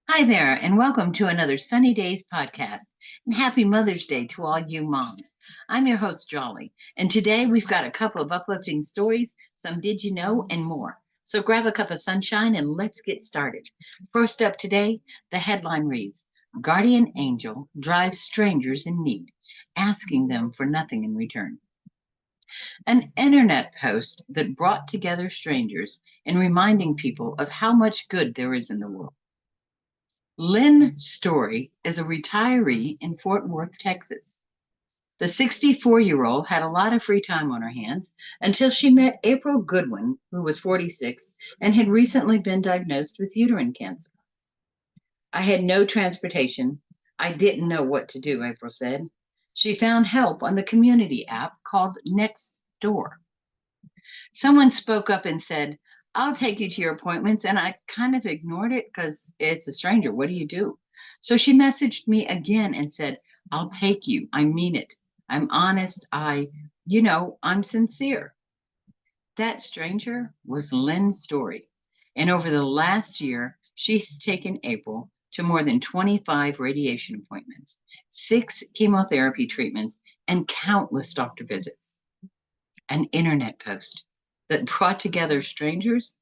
Hi there, and welcome to another Sunny Days podcast. And happy Mother's Day to all you moms. I'm your host, Jolly, and today we've got a couple of uplifting stories, some did you know, and more. So grab a cup of sunshine and let's get started. First up today, the headline reads Guardian Angel drives strangers in need, asking them for nothing in return. An internet post that brought together strangers and reminding people of how much good there is in the world. Lynn Story is a retiree in Fort Worth, Texas. The 64-year-old had a lot of free time on her hands until she met April Goodwin, who was 46 and had recently been diagnosed with uterine cancer. I had no transportation. I didn't know what to do, April said. She found help on the community app called Next Door. Someone spoke up and said, I'll take you to your appointments. And I kind of ignored it because it's a stranger. What do you do? So she messaged me again and said, I'll take you. I mean it. I'm honest. I'm sincere. That stranger was Lynn Story. And over the last year, she's taken April to more than 25 radiation appointments, 6 chemotherapy treatments, and countless doctor visits. An internet post that brought together strangers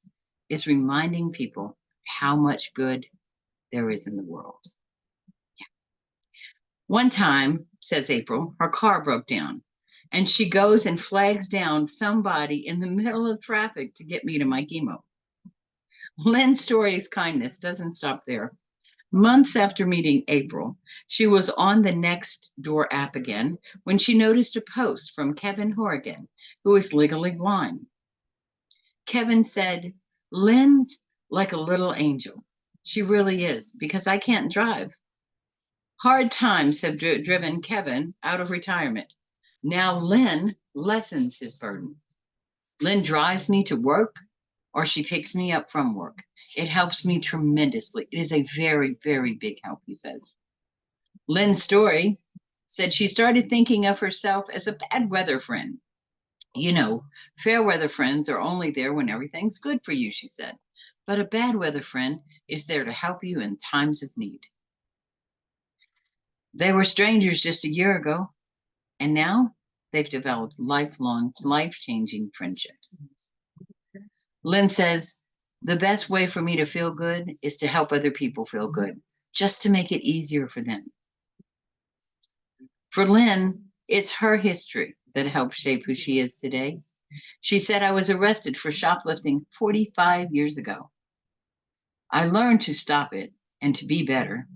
is reminding people how much good there is in the world. Yeah. One time, says April, her car broke down and she goes and flags down somebody in the middle of traffic to get me to my chemo. Lynn Story's kindness doesn't stop there. Months after meeting April, she was on the Next Door app again when she noticed a post from Kevin Horrigan, who is legally blind. Kevin said, Lynn's like a little angel. She really is, because I can't drive. Hard times have driven Kevin out of retirement. Now Lynn lessens his burden. Lynn drives me to work or she picks me up from work. It helps me tremendously. It is a very, very big help, he says. Lynn's Story said she started thinking of herself as a bad weather friend. You know, fair weather friends are only there when everything's good for you, she said. But a bad weather friend is there to help you in times of need. They were strangers just a year ago, and now they've developed lifelong, life-changing friendships. Lynn says, the best way for me to feel good is to help other people feel good, just to make it easier for them. For Lynn, it's her history that helped shape who she is today. She said, I was arrested for shoplifting 45 years ago. I learned to stop it and to be better.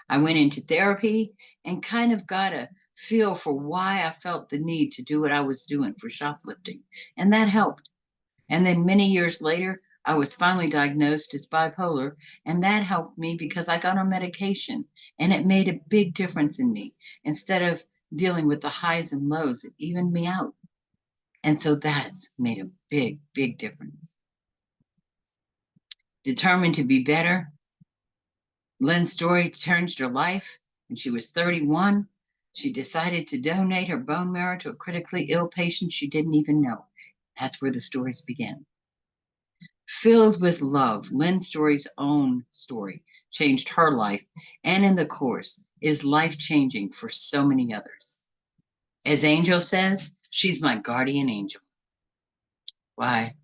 I went into therapy and kind of got a feel for why I felt the need to do what I was doing for shoplifting, and that helped. And then many years later, I was finally diagnosed as bipolar, and that helped me because I got on medication, and it made a big difference in me. Instead of dealing with the highs and lows, it evened me out. And so that's made a big, big difference. Determined to be better, Lynn's Story changed her life. When she was 31, she decided to donate her bone marrow to a critically ill patient she didn't even know. That's where the stories began. Filled with love, Lynn Story's own story changed her life, and in the course is life-changing for so many others. As Angel says, she's my guardian angel. Why,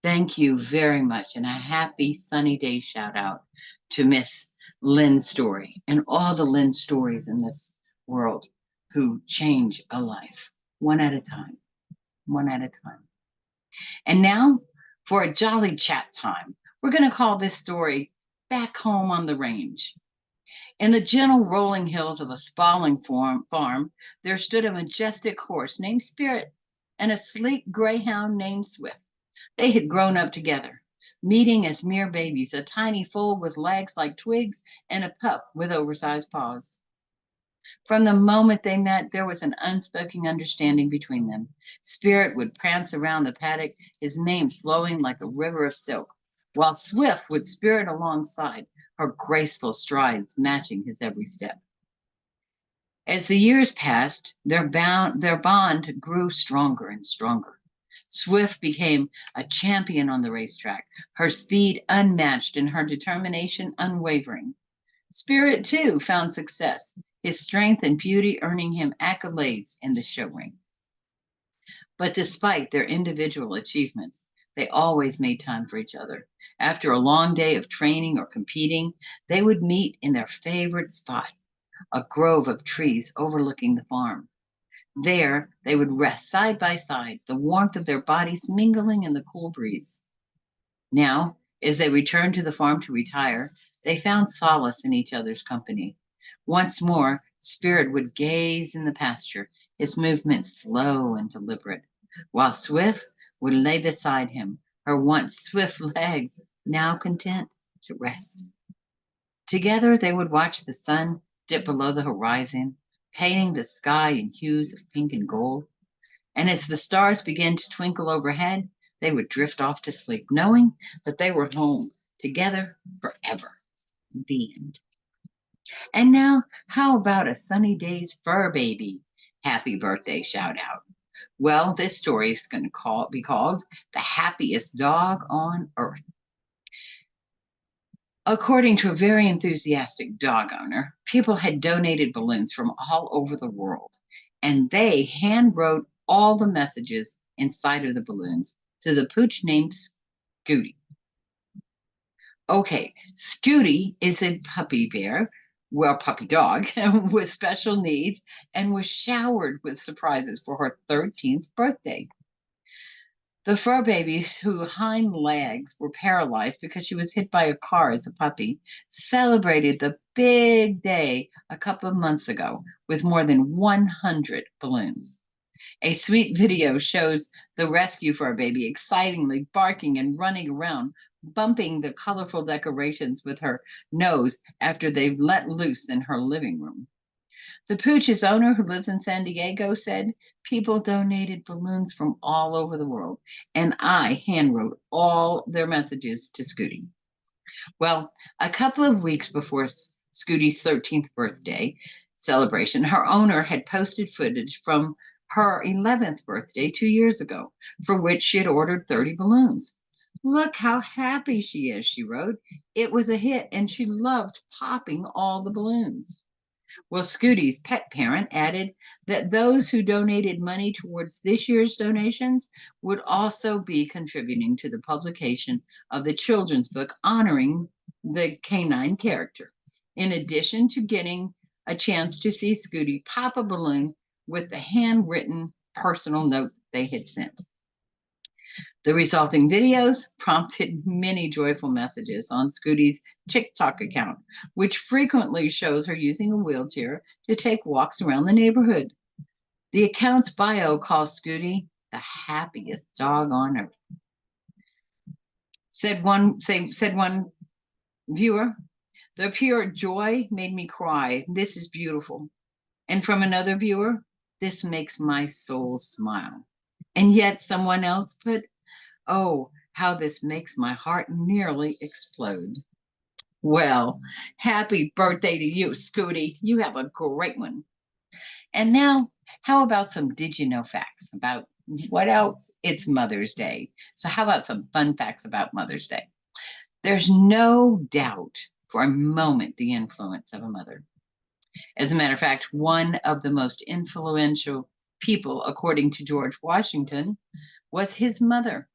thank you very much, and a happy sunny day shout out to Miss Lynn Story and all the Lynn Stories in this world who change a life one at a time, one at a time. And now for a jolly chat time, we're going to call this story Back Home on the Range. In the gentle rolling hills of a sprawling farm, there stood a majestic horse named Spirit and a sleek greyhound named Swift. They had grown up together, meeting as mere babies, a tiny foal with legs like twigs and a pup with oversized paws. From the moment they met, there was an unspoken understanding between them. Spirit would prance around the paddock, his mane flowing like a river of silk, while Swift would spirit alongside, her graceful strides matching his every step. As the years passed, their bond grew stronger and stronger. Swift became a champion on the racetrack, her speed unmatched and her determination unwavering. Spirit, too, found success, his strength and beauty earning him accolades in the show ring. But despite their individual achievements, they always made time for each other. After a long day of training or competing, they would meet in their favorite spot, a grove of trees overlooking the farm. There, they would rest side by side, the warmth of their bodies mingling in the cool breeze. Now, as they returned to the farm to retire, they found solace in each other's company. Once more, Spirit would gaze in the pasture, his movements slow and deliberate, while Swift would lay beside him, her once swift legs now content to rest. Together, they would watch the sun dip below the horizon, painting the sky in hues of pink and gold. And as the stars began to twinkle overhead, they would drift off to sleep, knowing that they were home together forever. The end. And now, how about a sunny day's fur baby? Happy birthday shout out. Well, this story is going to be called The Happiest Dog on Earth. According to a very enthusiastic dog owner, people had donated balloons from all over the world, and they hand wrote all the messages inside of the balloons to the pooch named Scooty. Okay, Scooty is a puppy bear, well, puppy dog, with special needs and was showered with surprises for her 13th birthday. The fur baby, whose hind legs were paralyzed because she was hit by a car as a puppy, celebrated the big day a couple of months ago with more than 100 balloons. A sweet video shows the rescue fur baby excitingly barking and running around, bumping the colorful decorations with her nose after they've let loose in her living room. The pooch's owner, who lives in San Diego, said people donated balloons from all over the world, and I handwrote all their messages to Scooty. Well, a couple of weeks before Scooty's 13th birthday celebration, her owner had posted footage from her 11th birthday 2 years ago, for which she had ordered 30 balloons. Look how happy she is, she wrote. It was a hit, and she loved popping all the balloons. Well, Scooty's pet parent added that those who donated money towards this year's donations would also be contributing to the publication of the children's book honoring the canine character, in addition to getting a chance to see Scooty pop a balloon with the handwritten personal note they had sent. The resulting videos prompted many joyful messages on Scooty's TikTok account, which frequently shows her using a wheelchair to take walks around the neighborhood. The account's bio calls Scooty the happiest dog on earth. Said one viewer, the pure joy made me cry. This is beautiful. And from another viewer, this makes my soul smile. And yet someone else put, oh, how this makes my heart nearly explode. Well, happy birthday to you, Scooty. You have a great one. And now, how about some did you know facts about what else? It's Mother's Day. So, how about some fun facts about Mother's Day? There's no doubt for a moment the influence of a mother. As a matter of fact, one of the most influential people, according to George Washington, was his mother.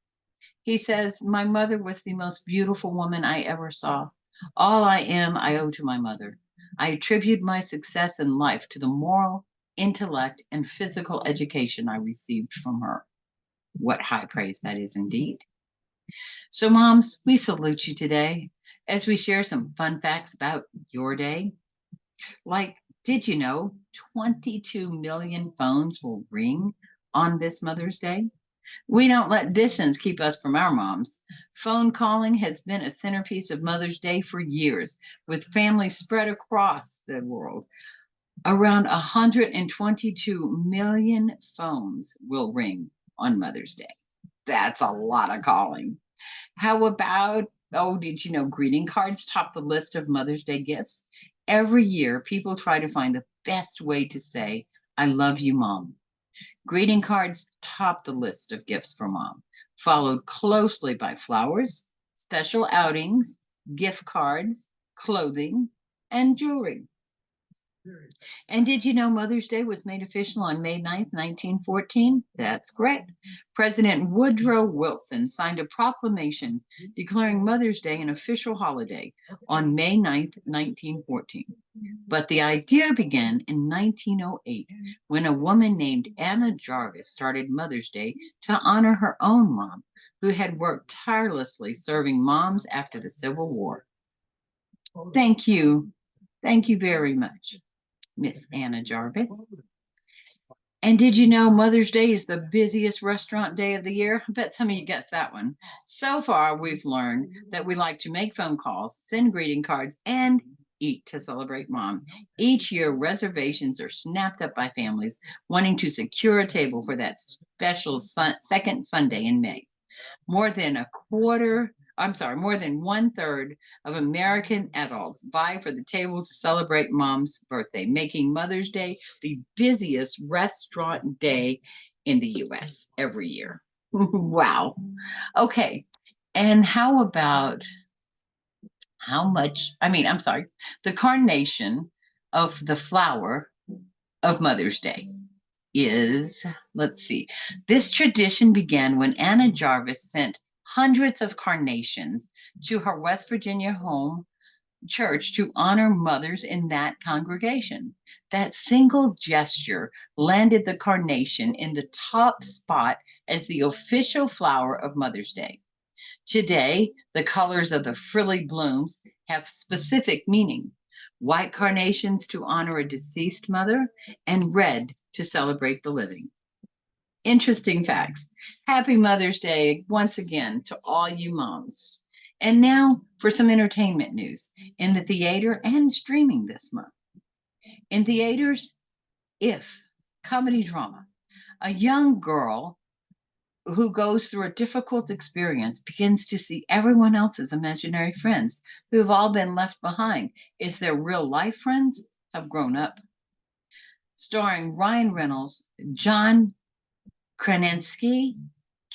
He says, my mother was the most beautiful woman I ever saw. All I am, I owe to my mother. I attribute my success in life to the moral, intellect, and physical education I received from her. What high praise that is indeed. So, moms, we salute you today as we share some fun facts about your day. Like, did you know 22 million phones will ring on this Mother's Day? We don't let distance keep us from our moms. Phone calling has been a centerpiece of Mother's Day for years, with families spread across the world. Around 122 million phones will ring on Mother's Day. That's a lot of calling. How about, oh, did you know greeting cards top the list of Mother's Day gifts? Every year, people try to find the best way to say, I love you, Mom. Greeting cards topped the list of gifts for mom, followed closely by flowers, special outings, gift cards, clothing, and jewelry. And did you know Mother's Day was made official on May 9th, 1914? That's correct. President Woodrow Wilson signed a proclamation declaring Mother's Day an official holiday on May 9th, 1914. But the idea began in 1908 when a woman named Anna Jarvis started Mother's Day to honor her own mom, who had worked tirelessly serving moms after the Civil War. Thank you. Thank you very much, Miss Anna Jarvis. And did you know Mother's Day is the busiest restaurant day of the year? I bet some of you guessed that one. So far, we've learned that we like to make phone calls, send greeting cards, and eat to celebrate mom. Each year, reservations are snapped up by families wanting to secure a table for that special second Sunday in May. More than 1/3 of American adults vie for the table to celebrate mom's birthday, making Mother's Day the busiest restaurant day in the US every year. Wow. Okay. And how about the carnation of the flower of Mother's Day is, let's see, this tradition began when Anna Jarvis sent hundreds of carnations to her West Virginia home church to honor mothers in that congregation. That single gesture landed the carnation in the top spot as the official flower of Mother's Day. Today, the colors of the frilly blooms have specific meaning. White carnations to honor a deceased mother, and red to celebrate the living. Interesting facts. Happy Mother's Day once again to all you moms. And now for some entertainment news in the theater and streaming this month. In theaters, If, comedy drama. A young girl who goes through a difficult experience begins to see everyone else's imaginary friends who have all been left behind as their real life friends have grown up. Starring Ryan Reynolds, John Krasinski,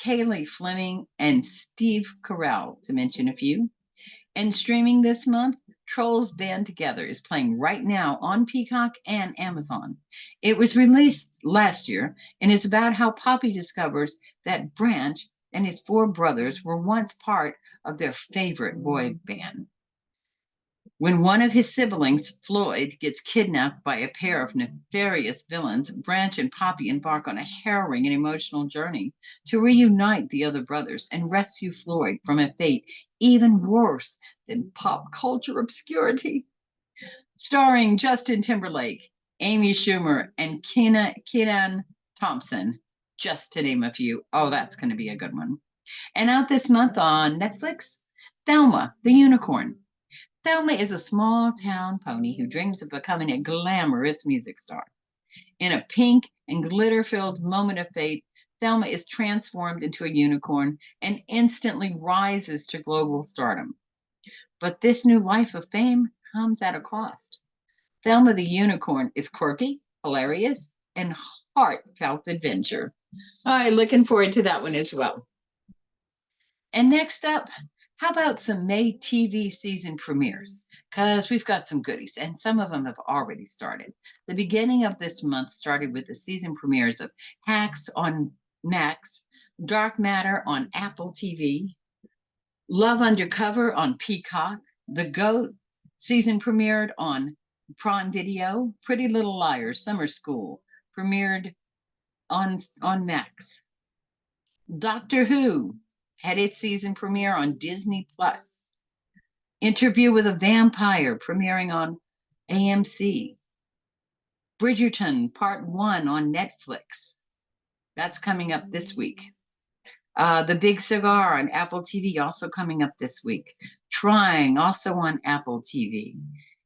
Kaylee Fleming, and Steve Carell, to mention a few. And streaming this month, Trolls Band Together is playing right now on Peacock and Amazon. It was released last year and is about how Poppy discovers that Branch and his 4 brothers were once part of their favorite boy band. When one of his siblings, Floyd, gets kidnapped by a pair of nefarious villains, Branch and Poppy embark on a harrowing and emotional journey to reunite the other brothers and rescue Floyd from a fate even worse than pop culture obscurity. Starring Justin Timberlake, Amy Schumer, and Kenan Thompson, just to name a few. Oh, that's going to be a good one. And out this month on Netflix, Thelma, the Unicorn. Thelma is a small town pony who dreams of becoming a glamorous music star. In a pink and glitter filled moment of fate, Thelma is transformed into a unicorn and instantly rises to global stardom. But this new life of fame comes at a cost. Thelma the Unicorn is quirky, hilarious, and heartfelt adventure. I'm looking forward to that one as well. And next up, how about some May TV season premieres? Because we've got some goodies, and some of them have already started. The beginning of this month started with the season premieres of Hacks on Max, Dark Matter on Apple TV, Love Undercover on Peacock, The GOAT season premiered on Prime Video, Pretty Little Liars Summer School premiered on Max. Doctor Who had its season premiere on Disney Plus. Interview with a Vampire premiering on AMC. Bridgerton Part 1 on Netflix. That's coming up this week. The Big Cigar on Apple TV also coming up this week. Trying also on Apple TV.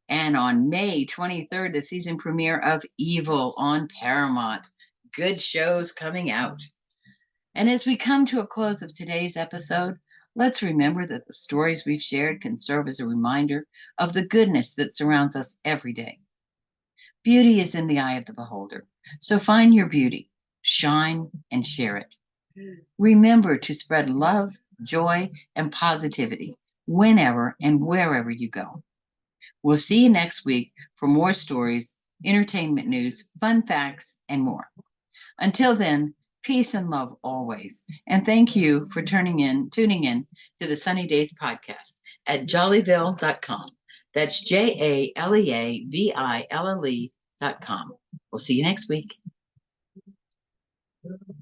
And on May 23rd, the season premiere of Evil on Paramount. Good shows coming out. And as we come to a close of today's episode, let's remember that the stories we've shared can serve as a reminder of the goodness that surrounds us every day. Beauty is in the eye of the beholder, so find your beauty shine, and share it. Remember to spread love, joy, and positivity whenever and wherever you go. We'll see you next week for more stories, entertainment news, fun facts, and more. Until then, peace and love always. And thank you for tuning in to the Sunny Days podcast at jollyville.com. That's JALEAVILLE.com. We'll see you next week.